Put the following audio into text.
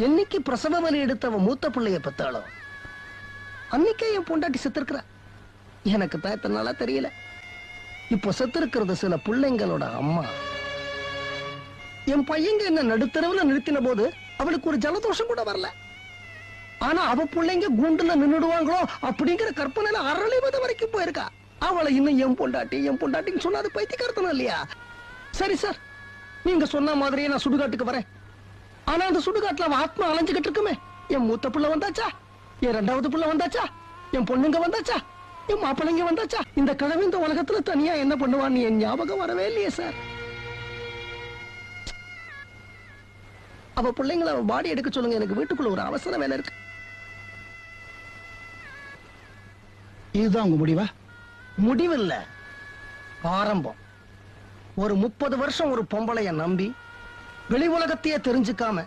என்னைக்கு பிரசவ வலி எடுத்தவ மூத்த பிள்ளைய பெத்தாளோ அன்னைக்கே என் பொண்டாட்டி செத்துருக்குற. எனக்கு தான் இத்தனை நாளா தெரியல. இப்போ செத்துருக்கிறது சில பிள்ளைங்களோட அம்மா. என் பையங்க என்ன நடுத்தரவுல நிறுத்தின போது அவளுக்கு ஒரு ஜலதோஷம் கூட வரல. ஆனா அவ பிள்ளைங்க குண்டுல நின்னுடுவாங்களோ அப்படிங்கிற கற்பனையில 60 வரைக்கும் போயிருக்கா. அவளை இன்னும் என் பொண்டாட்டின்னு சொன்னா அது பைத்தியக்காரத்தனம் இல்லையா? சரி சார், நீங்க சொன்ன மாதிரியே நான் சுடுகாட்டுக்கு வரேன். ஆனா அந்த சுடுகாட்டுல அவன் ஆத்மா அலைஞ்சுகிட்டு இருக்குமே. என் மூத்த பிள்ளை வந்தாச்சா? என் 2வது பிள்ளை வந்தாச்சா? என் பொண்ணுங்க வந்தாச்சா? என் மாப்பிள்ளைங்க வந்தாச்சா? இந்த கிழமை இந்த உலகத்துல தனியா என்ன பண்ணுவான்னு என் ஞாபகம் வரவே இல்லையே சார். அவ பிள்ளைங்களை அவ பாடி எடுக்க சொல்லுங்க. எனக்கு வீட்டுக்குள்ள ஒரு அவசர வேலை இருக்கு. இதுதான் உங்க முடிவா? முடிவில்ல, ஆரம்பம். ஒரு 30 வருஷம் ஒரு பொம்பளைய நம்பி வெளி உலகத்தையே தெரிஞ்சுக்காம